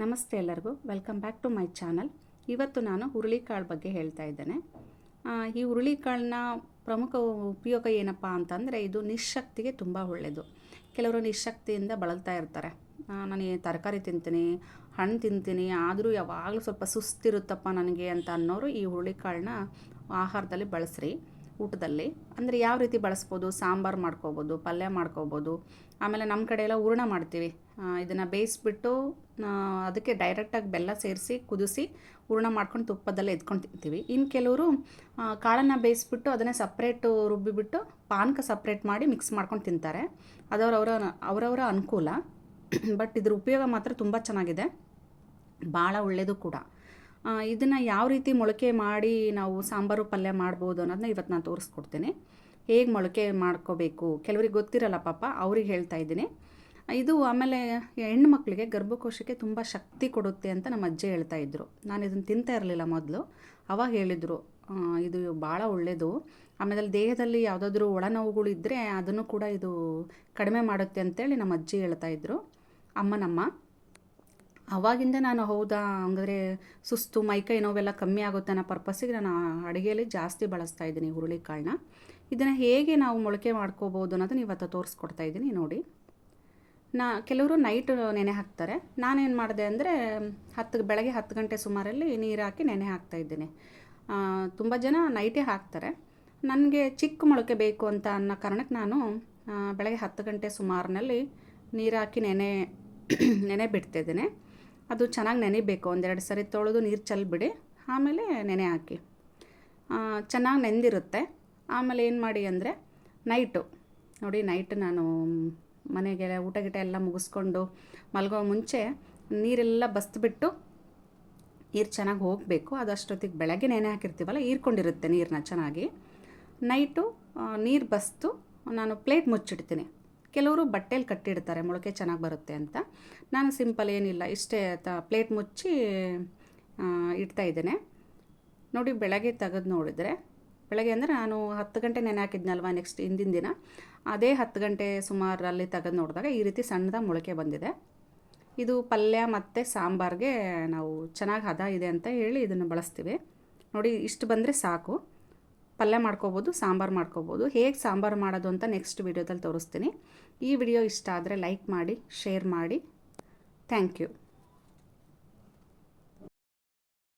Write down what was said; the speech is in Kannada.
ನಮಸ್ತೆ ಎಲ್ಲರಿಗೂ, welcome back to my channel. ಇವತ್ತು ನಾನು ಹುರುಳಿಕಾಳು ಬಗ್ಗೆ ಹೇಳ್ತಾ ಇದ್ದೇನೆ. ಈ ಹುರುಳಿಕಾಳನ್ನ ಪ್ರಮುಖ ಉಪಯೋಗ ಏನಪ್ಪ ಅಂತಂದರೆ, ಇದು ನಿಶಕ್ತಿಗೆ ತುಂಬ ಒಳ್ಳೆಯದು. ಕೆಲವರು ನಿಶಕ್ತಿಯಿಂದ ಬಳಲ್ತಾ ಇರ್ತಾರೆ. ನಾನು ತರಕಾರಿ ತಿಂತೀನಿ, ಹಣ್ಣು ತಿಂತೀನಿ, ಆದರೂ ಯಾವಾಗಲೂ ಸ್ವಲ್ಪ ಸುಸ್ತಿರುತ್ತಪ್ಪ ನನಗೆ ಅಂತ ಅನ್ನೋರು ಈ ಹುರುಳಿಕಾಳನ್ನ ಆಹಾರದಲ್ಲಿ ಬಳಸ್ರಿ, ಊಟದಲ್ಲಿ. ಅಂದರೆ ಯಾವ ರೀತಿ ಬಳಸ್ಬೋದು? ಸಾಂಬಾರು ಮಾಡ್ಕೋಬೋದು, ಪಲ್ಯ ಮಾಡ್ಕೋಬೋದು. ಆಮೇಲೆ ನಮ್ಮ ಕಡೆ ಎಲ್ಲ ಹೂರಣ ಮಾಡ್ತೀವಿ. ಇದನ್ನು ಬೇಯಿಸ್ಬಿಟ್ಟು ಅದಕ್ಕೆ ಡೈರೆಕ್ಟಾಗಿ ಬೆಲ್ಲ ಸೇರಿಸಿ ಕುದಿಸಿ ಹೂರಣ ಮಾಡ್ಕೊಂಡು ತುಪ್ಪದಲ್ಲೇ ಎತ್ಕೊಂಡು ತಿಂತೀವಿ. ಇನ್ನು ಕೆಲವರು ಕಾಳನ್ನು ಬೇಯಿಸ್ಬಿಟ್ಟು ಅದನ್ನೇ ಸಪ್ರೇಟು ರುಬ್ಬಿಬಿಟ್ಟು ಪಾನಕ ಸಪ್ರೇಟ್ ಮಾಡಿ ಮಿಕ್ಸ್ ಮಾಡ್ಕೊಂಡು ತಿಂತಾರೆ. ಅದು ಅವರವರ ಅನುಕೂಲ. ಬಟ್ ಇದ್ರ ಉಪಯೋಗ ಮಾತ್ರ ತುಂಬ ಚೆನ್ನಾಗಿದೆ, ಭಾಳ ಒಳ್ಳೆಯದು ಕೂಡ. ಇದನ್ನು ಯಾವ ರೀತಿ ಮೊಳಕೆ ಮಾಡಿ ನಾವು ಸಾಂಬಾರು ಪಲ್ಯ ಮಾಡ್ಬೋದು ಅನ್ನೋದನ್ನ ಇವತ್ತು ನಾನು ತೋರಿಸ್ಕೊಡ್ತೀನಿ. ಹೇಗೆ ಮೊಳಕೆ ಮಾಡ್ಕೋಬೇಕು, ಕೆಲವ್ರಿಗೆ ಗೊತ್ತಿರಲ್ಲ ಪಾಪ, ಅವ್ರಿಗೆ ಹೇಳ್ತಾ ಇದ್ದೀನಿ. ಇದು ಆಮೇಲೆ ಹೆಣ್ಣು ಮಕ್ಕಳಿಗೆ ಗರ್ಭಕೋಶಕ್ಕೆ ತುಂಬ ಶಕ್ತಿ ಕೊಡುತ್ತೆ ಅಂತ ನಮ್ಮ ಅಜ್ಜಿ ಹೇಳ್ತಾಯಿದ್ರು. ನಾನು ಇದನ್ನು ತಿಂತಾ ಇರಲಿಲ್ಲ ಮೊದಲು, ಅವಾಗ ಹೇಳಿದರು ಇದು ಭಾಳ ಒಳ್ಳೆಯದು. ಆಮೇಲೆ ದೇಹದಲ್ಲಿ ಯಾವುದಾದ್ರೂ ಒಳನೋವುಗಳು ಇದ್ದರೆ ಅದನ್ನು ಕೂಡ ಇದು ಕಡಿಮೆ ಮಾಡುತ್ತೆ ಅಂತೇಳಿ ನಮ್ಮ ಅಜ್ಜಿ ಹೇಳ್ತಾಯಿದ್ರು, ಅಮ್ಮನಮ್ಮ. ಅವಾಗಿಂದ ನಾನು ಹೌದಾ ಹಂಗಾದ್ರೆ ಸುಸ್ತು ಮೈಕೈ ನೋವೆಲ್ಲ ಕಮ್ಮಿ ಆಗುತ್ತೆ ಅನ್ನೋ ಪರ್ಪಸ್ಸಿಗೆ ನಾನು ಅಡುಗೆಯಲ್ಲಿ ಜಾಸ್ತಿ ಬಳಸ್ತಾ ಇದ್ದೀನಿ ಹುರುಳಿಕಾಳನ್ನ. ಇದನ್ನು ಹೇಗೆ ನಾವು ಮೊಳಕೆ ಮಾಡ್ಕೋಬೋದು ಅನ್ನೋದನ್ನ ಇವತ್ತು ತೋರಿಸ್ಕೊಡ್ತಾ ಇದ್ದೀನಿ ನೋಡಿ. ಕೆಲವರು ನೈಟ್ ನೆನೆ ಹಾಕ್ತಾರೆ. ನಾನೇನು ಮಾಡಿದೆ ಅಂದರೆ ಬೆಳಗ್ಗೆ 10 ಗಂಟೆ ಸುಮಾರಲ್ಲಿ ನೀರು ಹಾಕಿ ನೆನೆ ಹಾಕ್ತಾಯಿದ್ದೀನಿ. ತುಂಬ ಜನ ನೈಟೇ ಹಾಕ್ತಾರೆ. ನನಗೆ ಚಿಕ್ಕ ಮೊಳಕೆ ಬೇಕು ಅಂತ ಅನ್ನೋ ಕಾರಣಕ್ಕೆ ನಾನು ಬೆಳಗ್ಗೆ 10 ಗಂಟೆ ಸುಮಾರಿನಲ್ಲಿ ನೀರು ಹಾಕಿ ನೆನೆ ಬಿಡ್ತಿದ್ದೇನೆ. ಅದು ಚೆನ್ನಾಗಿ ನೆನೆಬೇಕು. 1-2 ಸರಿ ತೊಳೆದು ನೀರು ಚೆಲ್ಬಿಡಿ, ಆಮೇಲೆ ನೆನೆ ಹಾಕಿ. ಚೆನ್ನಾಗಿ ನೆಂದಿರುತ್ತೆ. ಆಮೇಲೆ ಏನು ಮಾಡಿ ಅಂದರೆ ನೈಟು ನಾನು ಮನೆಗೆ ಊಟ ಎಲ್ಲ ಮುಗಿಸ್ಕೊಂಡು ಮಲಗೋ ಮುಂಚೆ ನೀರೆಲ್ಲ ಬಸ್ದುಬಿಟ್ಟು, ನೀರು ಚೆನ್ನಾಗಿ ಹೋಗಬೇಕು. ಅದಷ್ಟೊತ್ತಿಗೆ ಬೆಳಗ್ಗೆ ನೆನೆ ಹಾಕಿರ್ತೀವಲ್ಲ, ಹೀರ್ಕೊಂಡಿರುತ್ತೆ ನೀರನ್ನ ಚೆನ್ನಾಗಿ. ನೈಟು ನೀರು ಬಸ್ದು ನಾನು ಪ್ಲೇಟ್ ಮುಚ್ಚಿಡ್ತೀನಿ. ಕೆಲವರು ಬಟ್ಟೆಯಲ್ಲಿ ಕಟ್ಟಿಡ್ತಾರೆ ಮೊಳಕೆ ಚೆನ್ನಾಗಿ ಬರುತ್ತೆ ಅಂತ. ನಾನು ಸಿಂಪಲ್ ಏನಿಲ್ಲ, ಇಷ್ಟೇ ಪ್ಲೇಟ್ ಮುಚ್ಚಿ ಇಡ್ತಾಯಿದ್ದೇನೆ ನೋಡಿ. ಬೆಳಗ್ಗೆ ತೆಗೆದು ನೋಡಿದರೆ, ಬೆಳಗ್ಗೆ ಅಂದರೆ ನಾನು 10 ಗಂಟೆ ನೆನೆ ಹಾಕಿದ್ನಲ್ವ, ನೆಕ್ಸ್ಟ್ ಹಿಂದಿನ ದಿನ ಅದೇ 10 ಗಂಟೆ ಸುಮಾರಲ್ಲಿ ತೆಗೆದು ನೋಡಿದಾಗ ಈ ರೀತಿ ಸಣ್ಣದಾಗಿ ಮೊಳಕೆ ಬಂದಿದೆ. ಇದು ಪಲ್ಯ ಮತ್ತು ಸಾಂಬಾರಿಗೆ ನಾವು ಚೆನ್ನಾಗಿ ಹದ ಇದೆ ಅಂತ ಹೇಳಿ ಇದನ್ನು ಬಳಸ್ತೀವಿ ನೋಡಿ. ಇಷ್ಟು ಬಂದರೆ ಸಾಕು. ಪಲ್ಯ ಮಾಡ್ಕೋಬೋದು, ಸಾಂಬಾರು ಮಾಡ್ಕೋಬೋದು. ಹೇಗೆ ಸಾಂಬಾರು ಮಾಡೋದು ಅಂತ ನೆಕ್ಸ್ಟ್ ವಿಡಿಯೋದಲ್ಲಿ ತೋರಿಸ್ತೀನಿ. ಈ ವಿಡಿಯೋ ಇಷ್ಟ ಆದರೆ ಲೈಕ್ ಮಾಡಿ, ಶೇರ್ ಮಾಡಿ. Thank you.